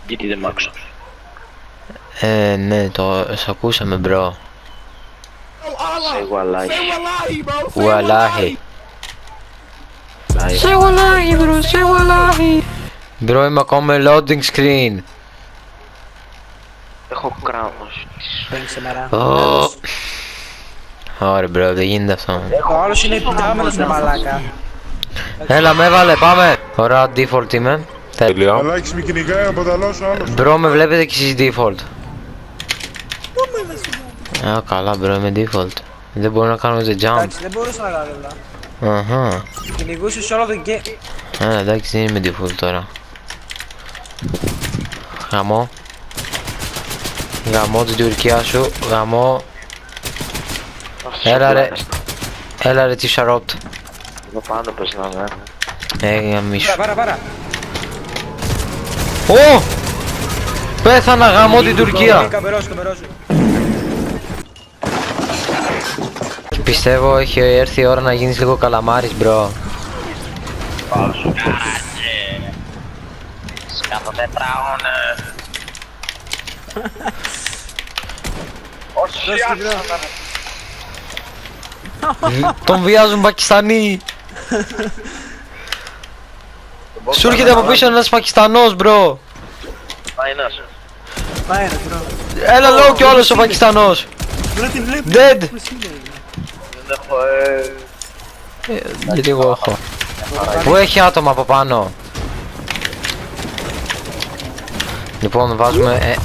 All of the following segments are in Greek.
Γιατί δεν μ' άκουσα. Ναι, σ' ακούσαμε, μπρο. Say wallahi. Wallahi. Say wallahi, bro, say wallahi. Μπρο, είμαι ακόμα με loading screen. Έχω κράνος. Ωραία, μπρο, δεν γίνεται αυτό. Ο άλλος είναι επιτάμενος με μαλάκα. Έλα, με έβαλε, πάμε. Ωραία, default είμαι. Τέλειο. Μαλάκης με κυνηγάει από τα λόσο άλλος. Μπρο, με βλέπετε και εσείς default. Α, καλά, μπρο, είμαι default. Δεν μπορώ να κάνω ούτε jump. Εντάξει, δεν μπορούσα να κάνω όλα. Αχα. Κυνηγούσε σε όλο το game. Εντάξει, δεν είμαι default τώρα. Γαμώ. Γαμώ την Τουρκία σου, γαμώ. Έλα ρε τσισαρότ. Εδώ πάνω πες να είναι. Γαμίσου. Πάρα. Ω! Πέθανα, γαμώ την Τουρκία. Καμπερώσου. Πιστεύω έχει έρθει η ώρα να γίνεις λίγο καλαμάρης, μπρο. Σκάτω τετράγωνα. Όσοι Τον βιάζουν Πακιστανοί. Σου έρχεται από πίσω ένας Πακιστανός, μπρο. Μάινας. Πάει ρε μπρο. Έλα λόγω κι όλος ο Πακιστανός. Δεν τη βλέπω. Dead. Δεν έχω Γιατί εγώ έχω. Πού έχει άτομα από πάνω. Λοιπόν, βάζουμε.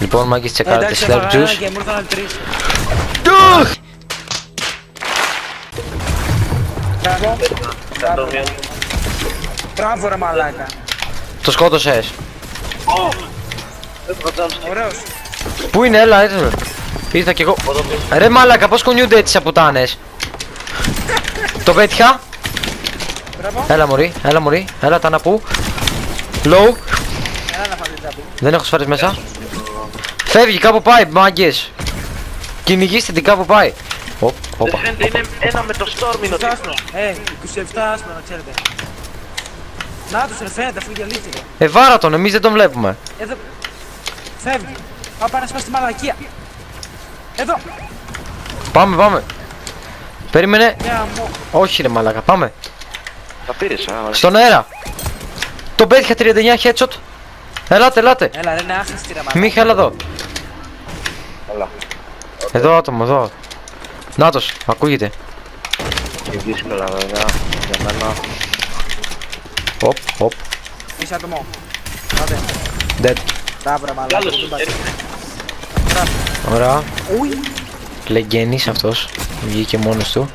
Λοιπόν, μάγκες τσεκάρετε Εντάξει, slurp έφαγα ένα juice. και μου ήρθαν άλλοι τρεις. Μπράβο ρε μαλάκα. Το σκότωσες. Ωραίος. Πού είναι, έλα, ήρθε. Ήρθα κι εγώ. Ρε μάλακα, πώς κουνιούνται έτσι από πουτάνες. Το πέτυχα. Μπράβο. Έλα μωρί, έλα τα να πού. Low. Έλα να φας την τσάπη. Δεν έχω σφαίρες μέσα. Φεύγει, κάπου πάει, μάγκες. Κυνηγήστε την, κάπου πάει. Όπα. φαίνεται είναι ένα με το storm είναι 27 άσπρο. 27 άσπρο να ξέρετε. Να τους ρε φαίνεται αφού γυαλίστηκε. Βάρα τον, εμείς δεν τον βλέπουμε. Εδώ. Φεύγει. Πάμε να σπάσει τη μαλακία. Εδώ. Πάμε. Περίμενε. Μια μου. Όχι ρε μαλάκα, πάμε. Τα πήρες, Στον αέρα. Τον πέτυχα 39 headshot. Ελάτε. Έλα ρε είναι άχρηστη ρε μαλάκα. Μίχα, έλα εδώ. Καλά. Εδώ άτομο, εδώ. Νάτος, ακούγεται. Και δύσκολα βέβαια, για μένα. Οπ. Είσαι άτομο. Άντε. Dead. Μπράβο ρε μαλάκα. Άλλος, Δεν πάει. Ωραία. Ουι. Λεγγένης αυτός. Βγήκε μόνος του.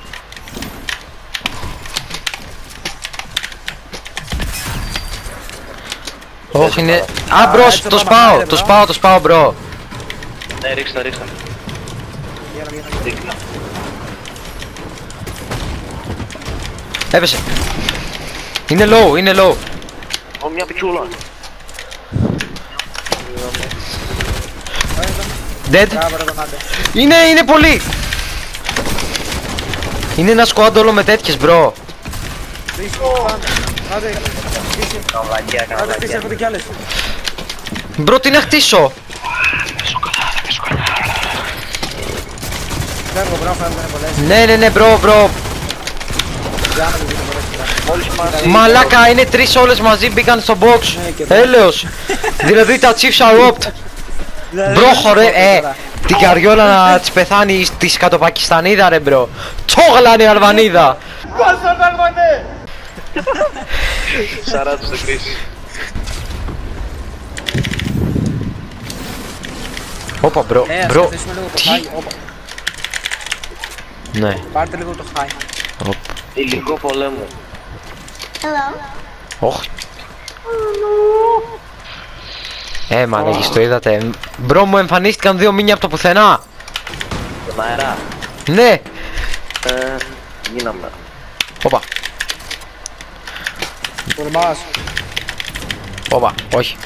Όχι είναι... Α, μπρος, έτσι το το σπάω, πάμε, το σπάω μπρο. Ναι, ρίξτε. Βγαίνω. Έπεσε. Είναι low. Ω, μια πιτσούλα. Dead. Μπράβο ρε τον άντε. Είναι πολύ. Είναι ένα squad όλο με τέτοιες μπρο. Δύση. Άντε. Δύση. Καβλακία, Άντε δύση έρχονται κι άλλες. Μπρο, τι να χτίσω. Φεύγω μπράβο φεύγουν πολλές. Ναι, μπρο. Για να το δείτε πολλές. Μόλις μαζί. Μαλάκα, είναι τρεις όλες μαζί, μπήκαν στο box. Έλεος. Δηλαδή τα chiefs are robbed. Μπρο, χωρέ, την καριόλα να της πεθάνει τη σκατοπακιστανίδα ρε μπρο. Τσόγλανε Αλβανίδα. 40 στο κρίση. Όπα μπρο, Ας μπρο. καθίσουμε λίγο το Τι. high. Όπα. Ναι, Πάρτε λίγο το high. οπ. Υλικό πολέμου. Όχ. Μαλάκες, το είδατε. Μπρο, μου εμφανίστηκαν δύο μήνια από το πουθενά. Τον αέρα. Ναι. Γίναμε. Όπα, Τολμάς. όχι.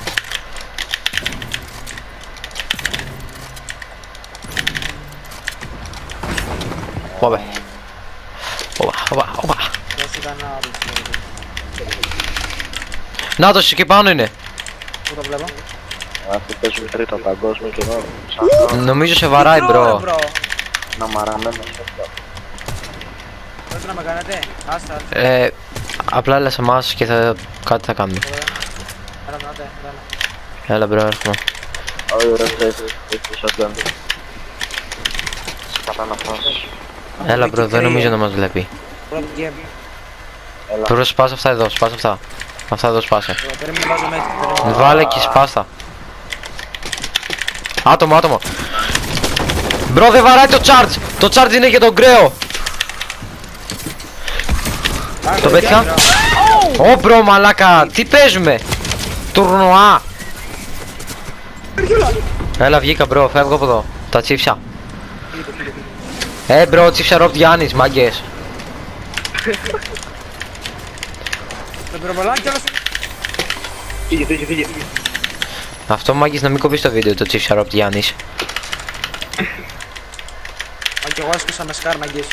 Όπα. Δεν σου κανένα άλλο. Να το εκεί πάνω είναι. Πού το βλέπω. Αυτοί παίζουν τρίτο παγκόσμιο και εγώ. Νομίζω σε βαράει, bro. Να μαραμένος. Πρέπει να με κάνετε. Άστα. Απλά έλα σε εμάς και κάτι θα κάνουμε. Έλα, βράδυ. Έλα, bro, έρχομαι. Όχι, ρε, έχεις shotgun. Σπάτα να φας. Έλα, bro, δεν νομίζω να μας βλέπει. Πρώτο game. Πρέπει να σπάσε αυτά εδώ, σπάσε αυτά. Αυτά εδώ σπάσε. Περίμενε να βάζω μέσα. Βάλε και σπάστα. Άτομο. Μπρο, δεν βαράει το charge. Το charge είναι για τον κρέο. Το πέτυχα. Ω, μπρο, μαλάκα. Τι παίζουμε. Τουρνουά. Έλα, βγήκα, μπρο. Φεύγω από εδώ. Τα τσίφια. Μπρο, τσίφια Ροπ Γιάννης, μάγκες. Το πυροβολάκι κιόλας. Φύγε. Αυτό μάγκες να μην κοπείς το βίντεο, το τσίφια Ροπ Γιάννης. Μα κι εγώ έσκουσα με σκάρ μαγκές.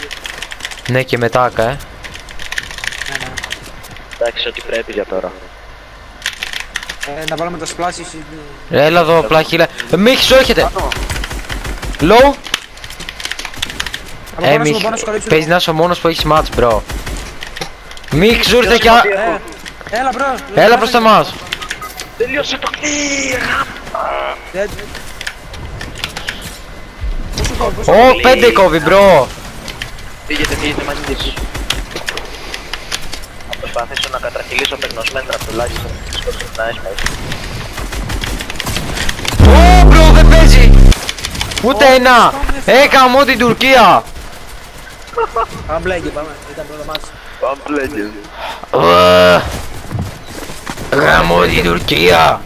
Ναι, και μετάκα, Ναι. Εντάξει, ό,τι πρέπει για τώρα. Να βάλουμε το σπλάσι. Έλα εδώ, απλά χείλα. Μίχη σου έρχεται. Low. Μίχη, παίζει να είσαι ο μόνος που έχεις μάτς, μπρο. Μίχη σου ήρθε κι α... Έλα, μπρο. Έλα προς τα μας. Τελείωσε το clear! Ω, 5 κόβει, μπρο. Φύγετε μαγικές. Θα προσπαθήσω να κατραχυλήσω περνοσμέντρα τουλάχιστον. Σκόψε να έσπαει. Ω, μπρο, δεν παίζει. Ούτε ένα. Έκαμω την Τουρκία. Πάμε μπλέγγι, πάμε. Ήταν πρώτο μάτς. Πάμε πλέγγες. Γαμώ την Τουρκία.